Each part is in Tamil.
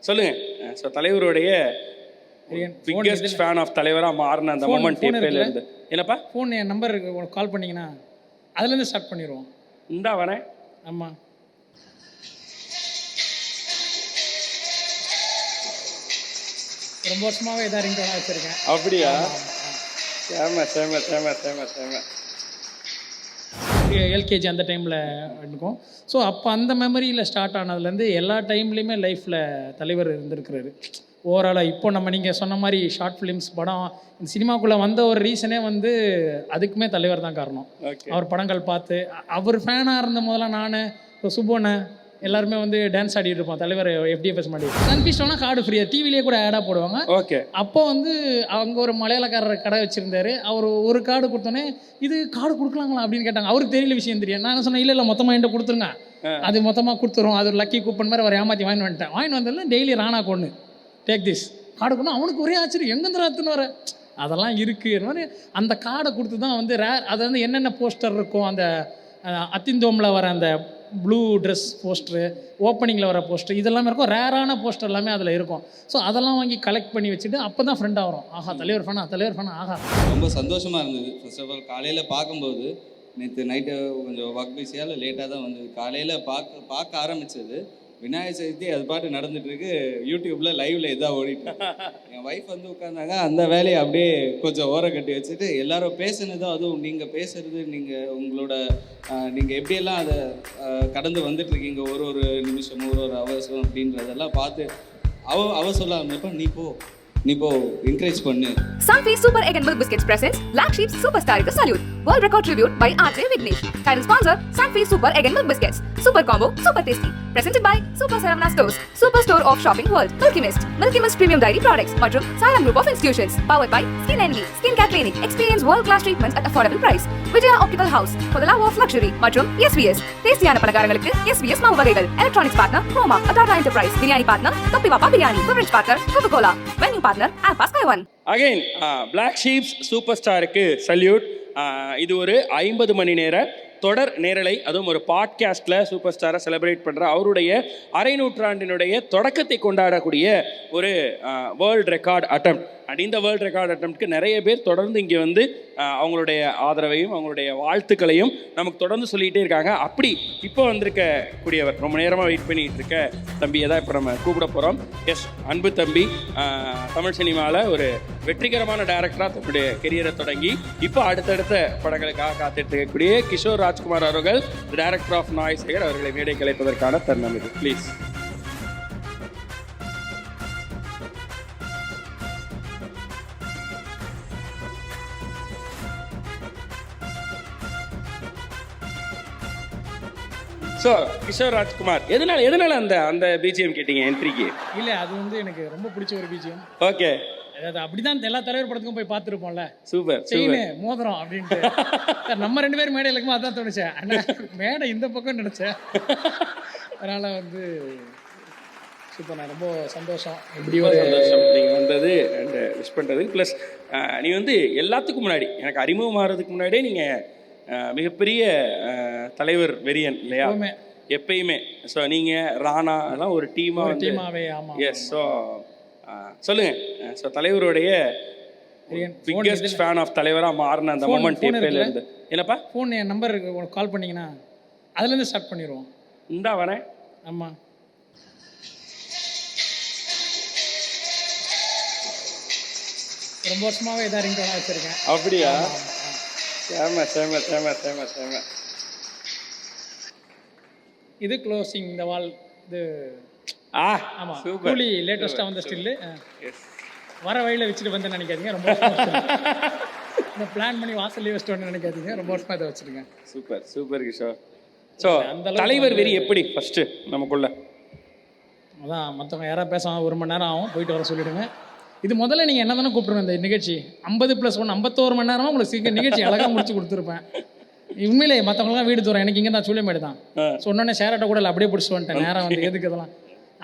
சொல்லுங்க. ஸோ தலைவருடைய பிக்கெஸ்ட் ஃபேன் ஆஃப் தலைவராக மாறின அந்த மொமெண்ட் எப்பயில இருந்து? என்னப்பா ஃபோன் என் நம்பருக்கு உங்களுக்கு கால் பண்ணிங்கன்னா அதுலேருந்து ஸ்டார்ட் பண்ணிடுவோம். இந்தா வரேன். ஆமாம், ரொம்ப வருஷமாகவே இதாக ரிங்டோனாக வச்சுருக்கேன். அப்படியா? சேம சேம சேம சேம சேம. எல்கேஜி அந்த டைமில் இருக்கும். ஸோ அப்போ அந்த மெமரியில் ஸ்டார்ட் ஆனதுலேருந்து எல்லா டைம்லேயுமே லைஃப்பில் தலைவர் இருந்திருக்கிறாரு. ஓவராலாக இப்போ நம்ம நீங்கள் சொன்ன மாதிரி ஷார்ட் ஃபிலிம்ஸ் படம் இந்த சினிமாக்குள்ளே வந்த ஒரு ரீசனே வந்து அதுக்குமே தலைவர் தான் காரணம். அவர் படங்கள் பார்த்து அவர் ஃபேனாக இருந்த முதல்ல நான் இப்போ சுப்பண்ண எல்லாருமே வந்து டான்ஸ் ஆடிட்டு இருப்போம் தலைவர் எஃப்டிஎஃப்எஸ் மாதிரி. சன்ஃபிஷ்டோனா கார்டு ஃப்ரீயாக டிவிலேயே கூட ஆடாக போடுவாங்க. ஓகே. அப்போ வந்து அங்கே ஒரு மலையாளக்காரர் கடை வச்சுருந்தாரு. அவர் ஒரு கார்டு கொடுத்தோன்னே இது கார்டு கொடுக்கலாங்களா அப்படின்னு கேட்டாங்க. அவருக்கு தெரியல விஷயம் தெரியும். நான் என்ன சொன்னேன், இல்லை மொத்தமாக என்கிட்ட கொடுத்துருங்க, அது மொத்தமாக கொடுத்துரும், அது ஒரு லக்கி கூப்பன் மாதிரி அவர் ஏமாற்றி வாங்கி வந்துட்டேன். வாங்கி வந்ததில் டெய்லி ராணா கொண்டு டேக் திஸ் கார்டு கொண்டு அவனுக்கு ஒரே ஆச்சரியம், எங்கேருந்து ராத்துன்னு வர அதெல்லாம் இருக்குது மாதிரி அந்த கார்டை கொடுத்து தான் வந்து அது வந்து என்னென்ன போஸ்டர் இருக்கும், அந்த அத்திந்தோமில் வர அந்த ப்ளூ ட்ரெஸ் போஸ்டரு, ஓப்பனிங்கில் வர போஸ்டர் இதெல்லாமே இருக்கும். ரேரான போஸ்டர் எல்லாமே அதில் இருக்கும். ஸோ அதெல்லாம் வாங்கி கலெக்ட் பண்ணி வச்சுட்டு அப்போ தான் ஃப்ரெண்ட் ஆகிறோம். ஆஹா தலைவர் ஃபேனா ஆஹா. ரொம்ப சந்தோஷமாக இருந்தது. ஃபர்ஸ்ட் ஆஃப் ஆல் காலையில் பார்க்கும்போது நேற்று நைட்டு கொஞ்சம் ஒர்க் பிஸியால் லேட்டாக தான் வந்தது. காலையில் பார்க்க ஆரம்பித்தது விநாயகர் சதுர்த்தி அது பாட்டு நடந்துகிட்ருக்கு. யூடியூப்பில் லைவில் இதாக ஓடிட்டு என் ஒய்ஃப் வந்து உட்காந்தாங்க. அந்த வேலையை அப்படியே கொஞ்சம் ஓரம் கட்டி வச்சுட்டு எல்லாரும் பேசுனதும் அதுவும் நீங்கள் பேசுகிறது நீங்கள் எப்படியெல்லாம் அதை கடந்து வந்துட்டுருக்கீங்க ஒரு நிமிஷமும் ஒரு அவசரம் அப்படின்றதெல்லாம் பார்த்து அவ சொல்ல ஆரம்பிப்பா, நீ போ என்கரேஜ் பண்ணு. Sunfeast Super Egg and Milk Biscuits presents Black Sheep Superstar Salute. World record reviewed by RJ Vignesh. Title sponsor Sunfeast Super Egg and Milk Biscuits. Super combo, super tasty. Presented by Super Saravana Stores, Super Store of Shopping World. Milky Mist Premium Dairy Products. மற்றும் Salam Group of Institutions. Powered by Skin Envy, Skin Care Clinic. Experience world class treatments at affordable price. Vijaya Optical House for the love of luxury. மற்றும் SVS. டேஸ்டியான பலகாரங்களுக்கு SVS மாவு வகைகள். Electronics partner Chroma, Tata Enterprise. Biryani partner Topi Papa Biryani. Beverage partner Coca-Cola. Venue partner Alpha Sky One. Again black sheeps super ஸ்டாருக்கு சல்யூட். இது ஒரு 50 மணி நேர தொடர் நேரலை, அதுவும் ஒரு பாட்காஸ்ட்டில் சூப்பர் ஸ்டாரை செலிப்ரேட் பண்ணுற அவருடைய அரை நூற்றாண்டினுடைய தொடக்கத்தை கொண்டாடக்கூடிய ஒரு வேர்ல்டு ரெக்கார்ட் அட்டம். அண்ட் இந்த வேர்ல்டு ரெக்கார்ட் அட்டம்ப்ட்க்கு நிறைய பேர் தொடர்ந்து இங்கே வந்து அவங்களுடைய ஆதரவையும் அவங்களுடைய வாழ்த்துக்களையும் நமக்கு தொடர்ந்து சொல்லிகிட்டே இருக்காங்க. அப்படி இப்போ வந்திருக்க கூடியவர், ரொம்ப நேரமாக வெயிட் பண்ணிகிட்டு இருக்க தம்பியை தான் இப்போ நம்ம கூப்பிட போகிறோம். எஸ், அன்பு தம்பி தமிழ் சினிமாவில் ஒரு வெற்றிகரமான டைரக்டராக தன்னுடைய கெரியரை தொடங்கி இப்போ அடுத்தடுத்த படங்களுக்காக காத்துட்டு இருக்கக்கூடிய கிஷோர் ராஜ்குமார் அவர்கள், டைரக்டர் ஆஃப் நாய்ஸ் சேகர் அவர்களை மேடை கலைப்பதற்கான தருணம் இது. ப்ளீஸ். ஸோ கிஷோர் ராஜ்குமார், எதனால அந்த பிஜிஎம் கேட்டீங்க என்ட்ரிக்கு? இல்லை, அது வந்து எனக்கு ரொம்ப பிடிச்ச ஒரு பிஜிஎம். ஓகே. அதாவது அப்படிதான் எல்லா தலைவர் படத்துக்கும் போய் பார்த்துருப்போம்ல. சூப்பர். செயினு மோதிரம் அப்படின்ட்டு நம்ம 2 பேரும் மேடையில் இருக்கும்போது அதான் தோணுச்சேன். ஆனால் மேடை இந்த பக்கம் நினச்சேன். அதனால் வந்து சூப்பர், நான் ரொம்ப சந்தோஷம். எப்படி ஒரு சந்தோஷம் நீங்கள் வந்தது அண்ட் விஷ் பண்ணுறது. ப்ளஸ் நீ வந்து எல்லாத்துக்கும் முன்னாடி, எனக்கு அறிமுகம் ஆகிறதுக்கு முன்னாடியே நீங்கள் மிகப்பெரிய தலைவர் வெறியன் இல்லையா எப்பயுமே. ஸோ நீங்கள் ராணா எல்லாம் ஒரு டீமாவே. ஆமாம். எஸ். ஸோ சொல்லுங்க. ஸோ தலைவருடைய பிக்கெஸ்ட் ஃபேன் ஆஃப் தலைவராக மாறின அந்த மொமெண்ட் எப்பயில இருந்து? என்னப்பா ஃபோன் என் நம்பருக்கு உங்களுக்கு கால் பண்ணிங்கன்னா அதுலேருந்து ஸ்டார்ட் பண்ணிடுவோம். இந்தா வரேன். ஆமாம், ரொம்ப வருஷமாகவே இதாக ரிங்டோனாக வச்சுருக்கேன். அப்படியா? சேம சேம சேம சேம சேம. இது க்ளோசிங் இந்த வால். இது ஆமாம், சூப்பர். கூலி லேட்டஸ்ட்டாக வந்த ஸ்டில்லு. வர வழியில் வச்சுட்டு வந்து நினைக்காதீங்க, ரொம்ப இந்த பிளான் பண்ணி வாசல்லே வச்சுட்டு வந்து நினைக்காதீங்க, ரொம்ப வருஷமாக இதை வச்சுருக்கேன். Super super Kishore. ஸோ தலைவர் வெறி எப்படி ஃபஸ்ட்டு நமக்குள்ள? அதான் மற்றவங்க யாராவது பேசாமல் 1 மணி நேரம் ஆகும், போயிட்டு வர சொல்லிவிடுங்க. இது முதல்ல நீங்கள் என்ன தானே கூப்பிட்ருங்க இந்த நிகழ்ச்சி 50+1 51 மணி நேரமாக உங்களுக்கு சீக்கிரம் நிகழ்ச்சி அழகாக முடிச்சு கொடுத்துருப்பேன். உண்மையிலே மற்றவங்களாம் வீடு தூரம், எனக்கு இங்கே தான் சூழியமேடு தான். சொன்னோன்னே ஷேரட்டை கூட இல்லை, அப்படியே பிடிச்சிட்டு வந்துட்டேன் நேரம் வந்து எதுக்கு இதெல்லாம்.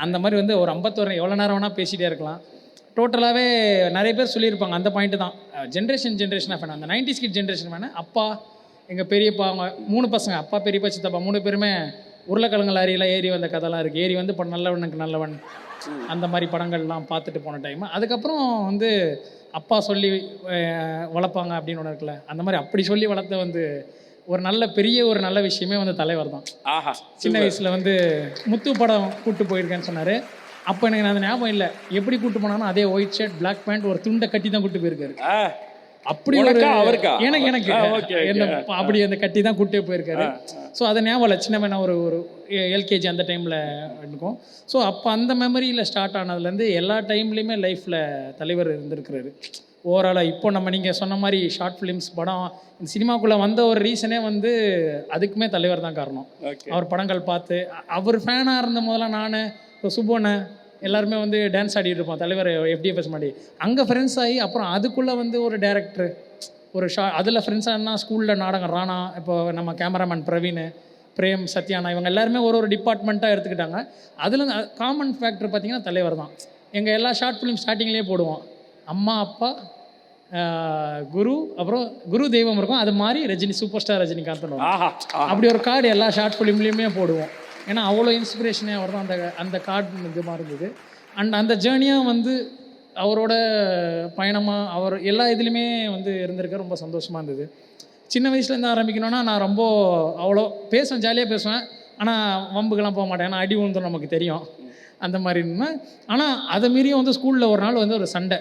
அந்த மாதிரி வந்து ஒரு 51 எவ்வளோ நேரம் வேணால் பேசிகிட்டே இருக்கலாம். டோட்டலாகவே நிறைய பேர் சொல்லியிருப்பாங்க அந்த பாயிண்ட்டு தான். ஜென்ரேஷனாக வேணும், அந்த 90s கிட் ஜென்ரேஷன் வேணும். அப்பா, எங்கள் பெரியப்பா, அவங்க 3 பசங்க, அப்பா பெரியப்பா சித்தப்பா 3 பேருமே உருளைக்கிழங்கு லாரியெல்லாம் ஏறி வந்த கதைலாம் இருக்குது. ஏறி வந்து இப்போ நல்லவனுக்கு நல்லவன், அந்த மாதிரி படங்கள்லாம் பார்த்துட்டு போன டைம். அதுக்கப்புறம் வந்து அப்பா சொல்லி வளர்ப்பாங்க அப்படின்னு ஒன்று இருக்குல்ல, அந்த மாதிரி அப்படி சொல்லி வளர்த்த வந்து ஒரு நல்ல விஷயமே வந்து தலைவர் தான். ஆஹா, சின்ன வயசில் வந்து முத்து படம் கூப்பிட்டு போயிருக்கேன்னு சொன்னார். அப்போ எனக்கு அந்த ஞாபகம் இல்லை, எப்படி கூப்பிட்டு போனாலும் அதே ஒயிட் ஷர்ட் பிளாக் பேண்ட் ஒரு துண்டை கட்டி தான் கூப்பிட்டு போயிருக்காரு. அப்படி ஒரு அவருக்கா எனக்கு என்ன அப்படி அந்த கட்டி தான் கூட்டே போயிருக்காரு. ஸோ அதை ஞாபகம் இல்லை, சின்ன வேணா ஒரு எல்கேஜி அந்த டைமில் இருக்கும். ஸோ அப்போ அந்த மெமரியில் ஸ்டார்ட் ஆனதுலேருந்து எல்லா டைம்லேயுமே லைஃப்பில் தலைவர் இருந்திருக்கிறாரு ஓவராலாக. இப்போ நீங்கள் சொன்ன மாதிரி ஷார்ட் ஃபிலிம்ஸ் படம் இந்த சினிமாக்குள்ளே வந்த ஒரு ரீசனே வந்து அதுக்குமே தலைவர் தான் காரணம். அவர் படங்கள் பார்த்து அவர் ஃபேனாக இருந்த முதல்ல நான் இப்போ சுப்பண்ண எல்லாருமே வந்து டான்ஸ் ஆடிட்டு இருப்போம் தலைவர் FDFS மாதிரி. அங்கே ஃப்ரெண்ட்ஸ் ஆகி அப்புறம் அதுக்குள்ளே வந்து ஒரு டேரக்டர் ஒரு அதில் ஃப்ரெண்ட்ஸானா ஸ்கூலில் நாடகம் ராணா, இப்போ நம்ம கேமராமேன் பிரவீன், பிரேம், சத்யானா, இவங்க எல்லாருமே ஒரு டிபார்ட்மெண்ட்டாக எடுத்துக்கிட்டாங்க. அதில் காமன் ஃபேக்டர் பார்த்திங்கன்னா தலைவர் தான். எங்கள் எல்லா ஷார்ட் ஃபிலிம் ஸ்டார்டிங்லேயே போடுவோம் அம்மா அப்பா குரு, அப்புறம் குரு தெய்வம் இருக்கும், அது மாதிரி ரஜினி சூப்பர் ஸ்டார் ரஜினிகாந்த், அப்படி ஒரு கார்டு எல்லா ஷார்ட் ஃபிலிம்லேயுமே போடுவோம். ஏன்னா அவ்வளோ இன்ஸ்பிரேஷனே அவர் தான் அந்த கார்டு இதுமாக இருந்தது. அண்ட் அந்த ஜேர்னியாக வந்து அவரோட பயணமாக அவர் எல்லா இதுலேயுமே வந்து இருந்திருக்க ரொம்ப சந்தோஷமாக இருந்தது. சின்ன வயசுலேருந்து ஆரம்பிக்கணும்னா நான் ரொம்ப அவ்வளோ பேசுவேன், ஜாலியாக பேசுவேன், ஆனால் வம்புக்கெல்லாம் போக மாட்டேன், ஏன்னா அடி விழுந்துடும் நமக்கு தெரியும் அந்த மாதிரி இருந்தேன். ஆனால் அதை மீறியும் வந்து ஸ்கூலில் ஒரு நாள் வந்து ஒரு சண்டை,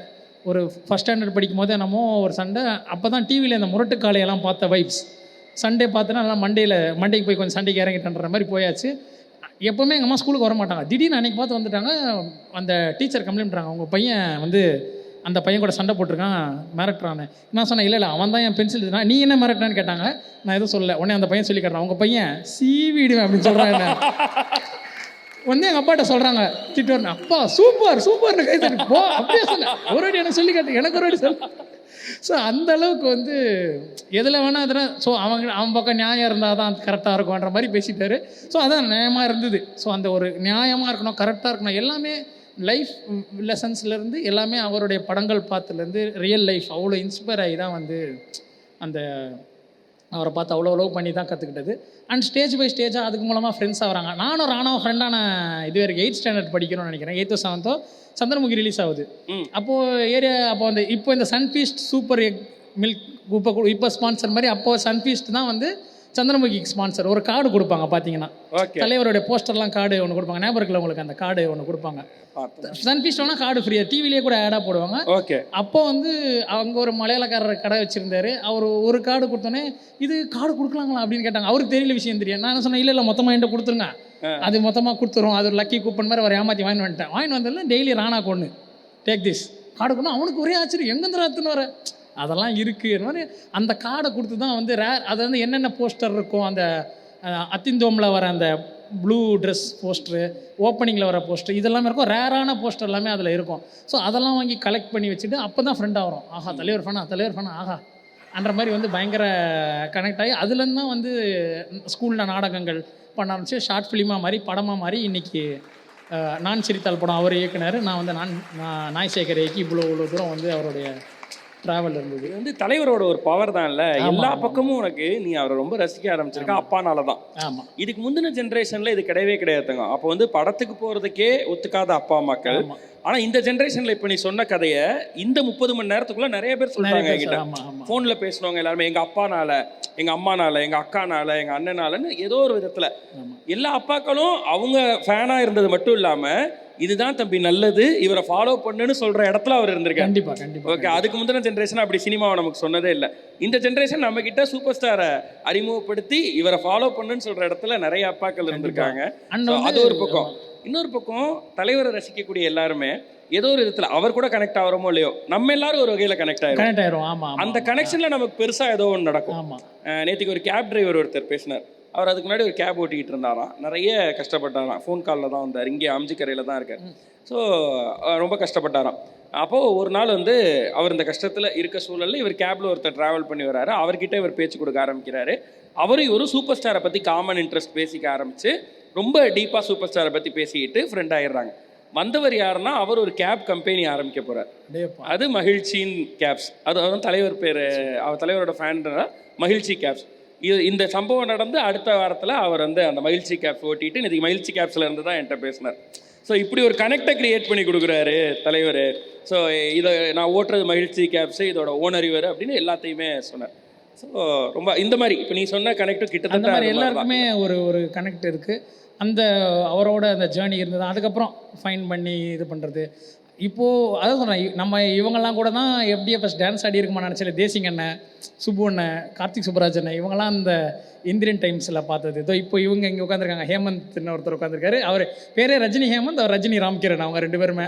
ஒரு ஃபஸ்ட் ஸ்டாண்டர்ட் படிக்கும் போது என்னமோ ஒரு சண்டை. அப்போ தான் டிவியில் இந்த முரட்டு காளையெல்லாம் பார்த்த வைப்ஸ், சண்டே பார்த்தோன்னா நல்லா மண்டேக்கு போய் கொஞ்சம் சண்டைக்கு இறங்கிட்டன்ற மாதிரி போயாச்சு. எப்போவுமே எங்கள் அம்மா ஸ்கூலுக்கு வர மாட்டாங்க, திடீர்னு அன்றைக்கி பார்த்து வந்துட்டாங்க. அந்த டீச்சர் கம்ப்ளைண்ட் பண்ணுறாங்க, உங்கள் பையன் வந்து அந்த பையன் கூட சண்டை போட்டிருக்கான், மிரட்டுறான்னு. நான் சொன்னேன் இல்லை அவன் தான் என் பென்சில் இதுனா, நீ என்ன மிரட்டான்னு கேட்டாங்க. நான் எதுவும் சொல்லலை. உடனே அந்த பையன் சொல்லி காட்டுறான், உங்கள் பையன் சீவிடுவேன் அப்படின்னு சொல்கிறாங்க. வந்து எங்கள் அப்பாட்ட சொல்கிறாங்க, திட்டு, அப்பா சூப்பர்னு கை தட்டி போ அப்படியே சொன்னேன். ஒரு வாட்டி எனக்கு சொல்லி காட்டு, எனக்கு ஒரு வாட்டி சொல்ல. ஸோ அந்த அளவுக்கு வந்து எதில் வேணால் அதில் ஸோ அவன் பக்கம் நியாயம் இருந்தால் தான் கரெக்டாக இருக்கும்ன்ற மாதிரி பேசிட்டாரு. ஸோ அதான் நியாயமாக இருந்தது. ஸோ அந்த ஒரு நியாயமாக இருக்கணும், கரெக்டாக இருக்கணும், எல்லாமே லைஃப் லெசன்ஸ்லேருந்து எல்லாமே அவருடைய படங்கள் பார்த்துலேருந்து ரியல் லைஃப் அவ்வளோ இன்ஸ்பயர் ஆகி தான் வந்து அந்த அவரை பார்த்து அவ்வளோ லவ் பண்ணி தான் கற்றுக்கிட்டது. அண்ட் ஸ்டேஜ் பை ஸ்டேஜாக அதுக்கு மூலமாக ஃப்ரெண்ட்ஸ் ஆகிறாங்க. நானும் ராணாவும் ஃப்ரெண்டான இது வரைக்கும் 8th ஸ்டாண்டர்ட் படிக்கணும்னு நினைக்கிறேன். 8th 7th சந்திரமுகி ரிலீஸ் ஆகுது. அப்போ அந்த இப்போ இந்த சன்ஃபீஸ்ட் சூப்பர் எக் மில்க் இப்போ ஸ்பான்சர் மாதிரி அப்போ சன்ஃபீஸ்ட் தான் வந்து சந்திரமுகிக்கு ஸ்பான்சர். ஒரு கார்டு கொடுப்பாங்க பார்த்தீங்கன்னா, தலைவருடைய போஸ்டர்லாம் கார்டு ஒன்று கொடுப்பாங்க, ஞாபகம் இருக்குல்ல உங்களுக்கு, அந்த கார்டு ஒன்று கொடுப்பாங்க. சன்ஃபீஸ்ட் வேணால் கார்டு ஃப்ரீயாக டிவிலேயே கூட ஆடாக போடுவாங்க. அப்போ வந்து அவங்க ஒரு மலையாளக்காரர் கடை வச்சுருந்தாரு. அவர் ஒரு கார்டு கொடுத்தோன்னே இது கார்டு கொடுக்கலாங்களா அப்படின்னு கேட்டாங்க. அவருக்கு தெரியல விஷயம் தெரியும். நான் சொன்னேன் இல்லை மொத்தமாக என்கிட்ட கொடுத்துருங்க, அது மொத்தமாக கொடுத்துரும், அது ஒரு லக்கி கூப்பன் மாதிரி அவர் ஏமாற்றி வாங்கிட்டு வந்ததில்ல. டெய்லி ராணா கொண்டு டேக் திஸ் கார்டு கொண்டு. அவனுக்கு ஒரே ஆச்சரியம், எங்கேருந்து ரத்துன்னு வர அதெல்லாம் இருக்குது மாதிரி. அந்த கார்டை கொடுத்து தான் வந்து அது வந்து என்னென்ன போஸ்டர் இருக்கும், அந்த அத்திந்தோமில் வர அந்த ப்ளூ ட்ரெஸ் போஸ்டரு, ஓப்பனிங்கில் வர போஸ்டர், இதெல்லாமே இருக்கும். ரேரான போஸ்டர் எல்லாமே அதில் இருக்கும். ஸோ அதெல்லாம் வாங்கி கலெக்ட் பண்ணி வச்சுட்டு அப்போ தான் ஃப்ரெண்டாக வரும். ஆஹா தலைவர் ஃபேனா ஆஹா அன்ற மாதிரி வந்து பயங்கர கனெக்ட் ஆகி அதுலேருந்து தான் வந்து ஸ்கூலில் நாடகங்கள் பண்ண ஆரம்பிச்சு, ஷார்ட் ஃபிலிமாக மாதிரி படமாக மாதிரி. இன்றைக்கி நான் சிரித்தால் படம் அவர் இயக்குனார், நான் வந்து நாய் சேகர் இயக்கி இவ்வளோ தூரம் வந்து அவருடைய ட்ராவல் இருந்தது. இது வந்து தலைவரோட ஒரு பவர் தான் இல்லை, எல்லா பக்கமும் உனக்கு நீ அவரை ரொம்ப ரசிக்க ஆரம்பிச்சிருக்க அப்பானால தான். ஆமாம், இதுக்கு முந்தின ஜென்ரேஷனில் இது கிடையவே கிடையாதுங்க. அப்போ வந்து படத்துக்கு போகிறதுக்கே ஒத்துக்காத அப்பா அம்மாக்கள். ஆனால் இந்த ஜென்ரேஷனில் இப்போ நீ சொன்ன கதையை இந்த 30 மணி நேரத்துக்குள்ளே நிறைய பேர் சொல்கிறாங்க என்கிட்ட. ஃபோனில் பேசினவங்க எல்லாருமே எங்கள் அப்பானால, எங்கள் அம்மானால, எங்கள் அக்கானால, எங்கள் அண்ணனாலன்னு ஏதோ ஒரு விதத்தில் எல்லா அப்பாக்களும் அவங்க ஃபேனாக இருந்தது மட்டும் இல்லாமல் இதுதான் தம்பி நல்லது, இவரை ஃபாலோ பண்ணுன்னு சொல்ற இடத்துல அவர் இருந்திருக்காரு. கண்டிப்பா. ஓகே, அதுக்கு முந்தின ஜென்ரேஷன் அப்படி சினிமாவை நமக்கு சொன்னதே இல்லை. இந்த ஜென்ரேஷன் நம்ம கிட்ட சூப்பர் ஸ்டாரை அறிமுகப்படுத்தி இவரை ஃபாலோ பண்ணுன்னு சொல்ற இடத்துல நிறைய அப்பாக்கள் இருந்திருக்காங்க. அது ஒரு பக்கம். இன்னொரு பக்கம் தலைவரை ரசிக்கக்கூடிய எல்லாருமே ஏதோ ஒரு விதத்துல அவர் கூட கனெக்ட் ஆகிறோமோ இல்லையோ, நம்ம எல்லாரும் ஒரு வகையில கனெக்ட் ஆயிரும். அந்த கனெக்ஷன்ல நமக்கு பெருசா ஏதோ ஒன்று நடக்கும். நேற்றுக்கு ஒரு கேப் டிரைவர் ஒருத்தர் பேசினார். அவர் அதுக்கு முன்னாடி ஒரு கேப் ஓட்டிக்கிட்டு இருந்தாராம், நிறைய கஷ்டப்பட்டாராம், ஃபோன் காலில் தான் வந்தார், இங்கே அம்ஜிக்கரையில் தான் இருக்கார். ஸோ ரொம்ப கஷ்டப்பட்டாராம். அப்போது ஒரு நாள் வந்து அவர் இந்த கஷ்டத்தில் இருக்க சூழலில் இவர் கேபில் ஒருத்தர் ட்ராவல் பண்ணி வர்றாரு. அவர்கிட்ட இவர் பேச்சு கொடுக்க ஆரம்பிக்கிறாரு. அவரும் ஒரு சூப்பர் ஸ்டாரை பற்றி காமன் இன்ட்ரெஸ்ட் பேசிக்க ஆரம்பித்து ரொம்ப டீப்பாக சூப்பர் ஸ்டாரை பற்றி பேசிக்கிட்டு ஃப்ரெண்ட் ஆகிடுறாங்க. வந்தவர் யாருன்னா அவர் ஒரு கேப் கம்பெனி ஆரம்பிக்க போகிறார். அது மகிழ்ச்சியின் கேப்ஸ். அது தலைவர் பேர், அவர் தலைவரோட ஃபேன்டா மகிழ்ச்சி கேப்ஸ். இந்த சம்பவம் நடந்து அடுத்த வாரத்தில் அவர் வந்து அந்த மகிழ்ச்சி கேப்ஸ் ஓட்டிட்டு இன்னைக்கு மகிழ்ச்சி கேப்ஸில் இருந்து தான் என்கிட்ட பேசினார். ஸோ இப்படி ஒரு கனெக்டை கிரியேட் பண்ணி கொடுக்குறாரு தலைவர். ஸோ இதை நான் ஓட்டுறது மகிழ்ச்சி கேப்ஸு, இதோட ஓனர் இவர் அப்படின்னு எல்லாத்தையுமே சொன்னார். ஸோ ரொம்ப இந்த மாதிரி இப்போ நீ சொன்ன கனெக்டும் அந்த கிட்டத்தட்ட மாதிரி அது மாதிரி எல்லாருக்குமே ஒரு கனெக்ட் இருக்குது. அந்த அவரோட அந்த ஜேர்னி இருந்தது. அதுக்கப்புறம் ஃபைன் பண்ணி இது பண்ணுறது. இப்போது அதான் சொல்கிறேன், நம்ம இவங்கெல்லாம் கூட தான் FDFS டான்ஸ் ஆடி இருக்குமா நினச்சல. தேசிங் அண்ணன், சுப்பு அண்ணன், கார்த்திக் சுப்ராஜ் அண்ணன், இவங்கெல்லாம் அந்த இந்தியன் டைம்ஸில் பார்த்தது. இதோ இப்போ இவங்க இங்கே உட்காந்துருக்காங்க. ஹேமந்த்னு ஒருத்தர் உட்காந்துருக்காரு. அவர் பேரே ரஜினி ஹேமந்த், அவர் ரஜினி ராம்கிரண். அவங்க 2 பேருமே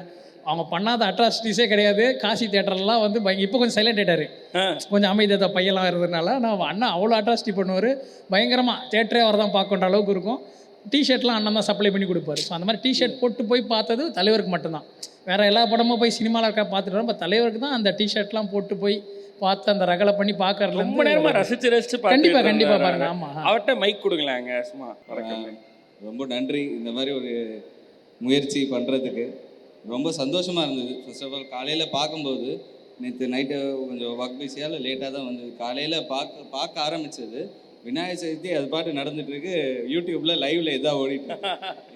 அவங்க பண்ணாத அட்ராசிட்டிஸே கிடையாது. காசி தேட்டர்லாம் வந்து இப்போ கொஞ்சம் சைலண்ட் ஆகிட்டாரு, கொஞ்சம் அமைதியாக பையெல்லாம் இருந்ததுனால. நான் அண்ணா அவ்வளோ அட்ராசிட்டி பண்ணுவார், பயங்கரமாக தேட்டரே அவர் தான் பார்க்கன்ற அளவுக்கு இருக்கும். டிஷர்ட்லாம் அண்ணன் தான் சப்ளை பண்ணி கொடுப்பாரு. ஸோ அந்த மாதிரி டிஷர்ட் போட்டு போய் பார்த்தது தலைவருக்கு மட்டும்தான். வேறு எல்லா படமும் போய் சினிமாவில் இருக்கா பார்த்துட்டு வரோம். இப்போ தலைவருக்கு தான் அந்த டிஷர்ட்லாம் போட்டு போய் பார்த்து அந்த ரகலை பண்ணி பார்க்கறதுல ரொம்ப நேரமாக ரசிச்சு கண்டிப்பாக பாருங்க. ஆமாம், அவர்கிட்ட மைக் கொடுங்களாங்க சும்மா. ரொம்ப நன்றி இந்த மாதிரி ஒரு முயற்சி பண்ணுறதுக்கு. ரொம்ப சந்தோஷமாக இருந்தது. ஃபர்ஸ்ட் ஆஃப் ஆல் காலையில் பார்க்கும்போது, நேற்று நைட்டு கொஞ்சம் ஒர்க் பிஸியால் லேட்டாக தான் வந்தது. காலையில் பார்க்க ஆரம்பித்தது விநாயகர் சதுர்த்தி அது பாட்டு நடந்துகிட்ருக்கு. யூடியூப்பில் லைவில் இதாக ஓடிட்டு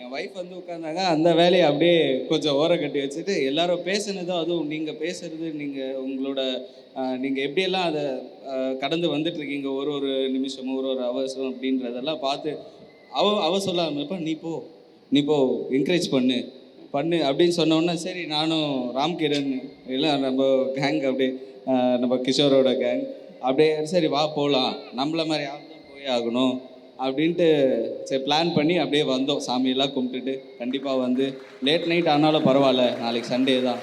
என் ஒய்ஃப் வந்து உட்காந்தாங்க. அந்த வேலையை அப்படியே கொஞ்சம் ஓரம் கட்டி வச்சுட்டு எல்லாரும் பேசுனதோ, அதுவும் நீங்கள் பேசுகிறது, உங்களோட நீங்கள் எப்படியெல்லாம் அதை கடந்து வந்துட்டுருக்கீங்க, ஒரு நிமிஷமும் ஒரு அவசரம் அப்படின்றதெல்லாம் பார்த்து அவ சொல்ல ஆரம்பிப்பா, நீ போ என்கரேஜ் பண்ணு அப்படின்னு சொன்னோன்னே சரி நானும் ராம்கிரண் எல்லாம் நம்ம கேங் அப்படியே நம்ம கிஷோரோட கேங் அப்படியே சரி வா போகலாம், நம்மள மாதிரி ஆள் தான் போயே ஆகணும் அப்படின்ட்டு சரி பிளான் பண்ணி அப்படியே வந்தோம். சாமியெல்லாம் கும்பிட்டுட்டு கண்டிப்பாக வந்து லேட் நைட் ஆனாலும் பரவாயில்ல, நாளைக்கு சண்டே தான்.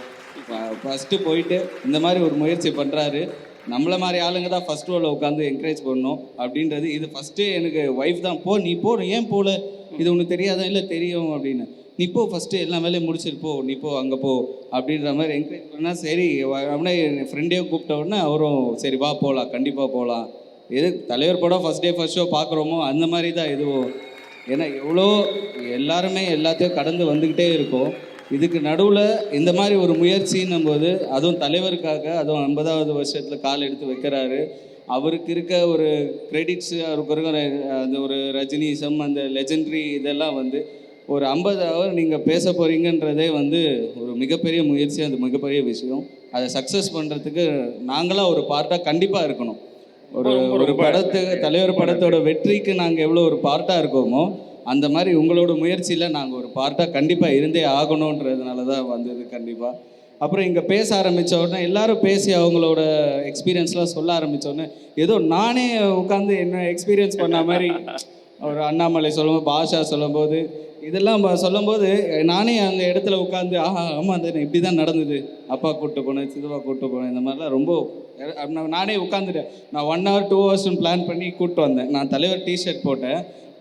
ஃபஸ்ட்டு போயிட்டு இந்த மாதிரி ஒரு முயற்சி பண்ணுறாரு. நம்மளை மாதிரி ஆளுங்க தான் ஃபஸ்ட் ரோவில் உட்காந்து என்கரேஜ் பண்ணணும் அப்படின்றது. இது ஃபஸ்ட்டு எனக்கு ஒய்ஃப் தான் நீ போ ஏன் போகல, இது உனக்கு தெரியாதா, இல்லை தெரியும் அப்படின்னு. நீ போ ஃபஸ்ட்டு எல்லா வேலையும் முடிச்சுட்டு போ, நீ போ அங்கே போ அப்படின்ற மாதிரி என்கரேஜ் பண்ணால் சரி. அப்படின்னா என் ஃப்ரெண்டே கூப்பிட்ட உடனே அவரும் சரி வா போகலாம், கண்டிப்பாக போகலாம். எது தலைவர் படம் ஃபஸ்ட் ஷோ பார்க்குறோமோ அந்த மாதிரி தான் இதுவும். ஏன்னா எவ்வளோ எல்லாருமே எல்லாத்தையும் கடந்து வந்துக்கிட்டே இருக்கோம். இதுக்கு நடுவில் இந்த மாதிரி ஒரு முயற்சின்னும் போது, அதுவும் தலைவருக்காக, அதுவும் 50வது வருஷத்தில் கால் எடுத்து வைக்கிறாரு. அவருக்கு இருக்க ஒரு கிரெடிட்ஸு, அவருக்கு இருக்கிற அந்த ஒரு ரஜினிசம், அந்த லெஜெண்ட்ரி இதெல்லாம் வந்து ஒரு 50 ஹவர் நீங்கள் பேச போகிறீங்கன்றதே வந்து ஒரு மிகப்பெரிய முயற்சி, அது மிகப்பெரிய விஷயம். அதை சக்ஸஸ் பண்ணுறதுக்கு நாங்களாம் ஒரு பார்ட்டாக கண்டிப்பாக இருக்கணும். ஒரு படத்துக்கு தலைவர் படத்தோட வெற்றிக்கு நாங்கள் எவ்வளோ ஒரு பார்ட்டாக இருக்கோமோ, அந்த மாதிரி உங்களோட முயற்சியில் நாங்கள் ஒரு பார்ட்டாக கண்டிப்பாக இருந்தே ஆகணுன்றதுனால தான் வந்தது கண்டிப்பாக. அப்புறம் இங்கே பேச ஆரம்பித்த உடனே எல்லோரும் பேசி அவங்களோட எக்ஸ்பீரியன்ஸ்லாம் சொல்ல ஆரம்பித்த உடனே ஏதோ நானே உட்காந்து என்ன எக்ஸ்பீரியன்ஸ் பண்ண மாதிரி, ஒரு அண்ணாமலை சொல்லும்போது, பாஷா சொல்லும்போது, இதெல்லாம் சொல்லும்போது நானே அந்த இடத்துல உட்காந்து ஆமாம் அந்த இப்படி தான் நடந்தது, அப்பா கூப்பிட்டு போனேன், சித்தப்பா கூப்பிட்டு போனேன், இந்த மாதிரிலாம் ரொம்ப நானே உட்காந்துட்டேன். நான் 1 hour 2 hours பிளான் பண்ணி கூப்பிட்டு வந்தேன். நான் தலைவர் டிஷர்ட்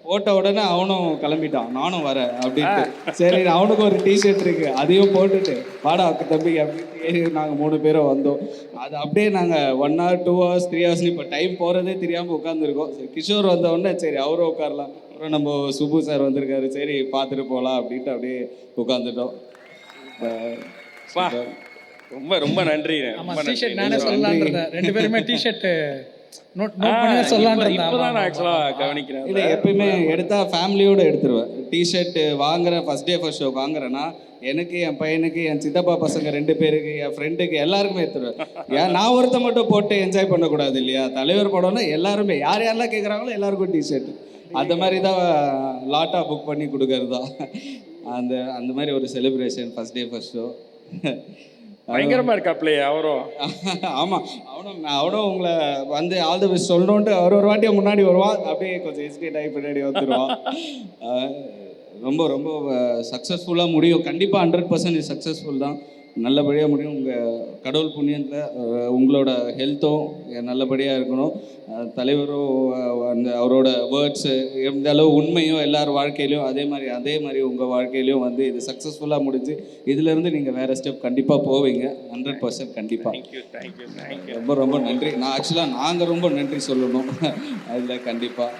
போட்ட உடனே அவனும் கிளம்பிட்டான், நானும் வரேன் அப்படின்ட்டு. சரி அவனுக்கு ஒரு டிஷர்ட் இருக்குது, அதையும் போட்டுட்டு வாடா தம்பி அப்படின்ட்டு ஏறி நாங்கள் 3 பேரும் வந்தோம். அது அப்படியே நாங்கள் 1 hour 2 hours 3 hours இப்போ டைம் போகிறதே தெரியாமல் உட்காந்துருக்கோம். சரி கிஷோர் வந்த உடனே சரி அவரும் உட்காரலாம், அப்புறம் நம்ம சுப்பு சார் வந்திருக்காரு, சரி பார்த்துட்டு போகலாம் அப்படின்ட்டு அப்படியே உட்காந்துட்டோம். ரொம்ப ரொம்ப நன்றி. ஆமாம், டிஷர்ட் நானே சொல்லலான்றத 2 பேருமே டிஷர்ட் நோட் பண்ணி சொல்லலான்றத ஆக்சுவலாக கவனிக்கிறேன். இல்லை எப்பயுமே எடுத்தால் ஃபேமிலியோடு எடுத்துருவேன். டிஷர்ட் வாங்குறேன், ஃபஸ்ட் ஷோ வாங்குறேன்னா எனக்கு, என் பையனுக்கு, என் சித்தப்பா பசங்க 2 பேருக்கு, என் ஃப்ரெண்டுக்கு எல்லாருக்குமே எடுத்துருவேன். ஏன் நான் ஒருத்த மட்டும் போட்டு என்ஜாய் பண்ணக்கூடாது இல்லையா? தலைவர் படம்னா எல்லாருமே யாரெல்லாம் கேட்குறாங்களோ எல்லாருக்கும் டிஷர்ட் அந்த மாதிரி தான் லாட்டாக புக் பண்ணி கொடுக்கறது தான். அந்த மாதிரி ஒரு செலிப்ரேஷன் ஃபஸ்ட் ஷோ பயங்கரமாக இருக்காப்லே அவரும். ஆமாம், அவனும் உங்களை வந்து ஆல் தி பெஸ்ட் சொல்லணுன்ட்டு ஒரு வாட்டியை முன்னாடி வருவான், அப்படியே கொஞ்சம் ஹெசிடேட் ஆகி பின்னாடி வந்துடுவான். ரொம்ப ரொம்ப சக்ஸஸ்ஃபுல்லாக முடியும் கண்டிப்பாக. 100% சக்ஸஸ்ஃபுல் தான், நல்லபடியாக முடியும். உங்கள் கடவுள் புண்ணியத்தில் உங்களோட ஹெல்த்தும் நல்லபடியாக இருக்கணும். தலைவரும் அந்த அவரோட வேர்ட்ஸு எந்த அளவு உண்மையும் எல்லார் வாழ்க்கையிலையும் அதே மாதிரி உங்கள் வாழ்க்கையிலையும் வந்து இது சக்ஸஸ்ஃபுல்லாக முடிஞ்சு இதிலேருந்து நீங்கள் வேறு ஸ்டெப் கண்டிப்பாக போவீங்க. 100% கண்டிப்பாக. தேங்க்யூ. ரொம்ப ரொம்ப நன்றி. நாங்கள் ரொம்ப நன்றி சொல்லணும் அதில் கண்டிப்பாக.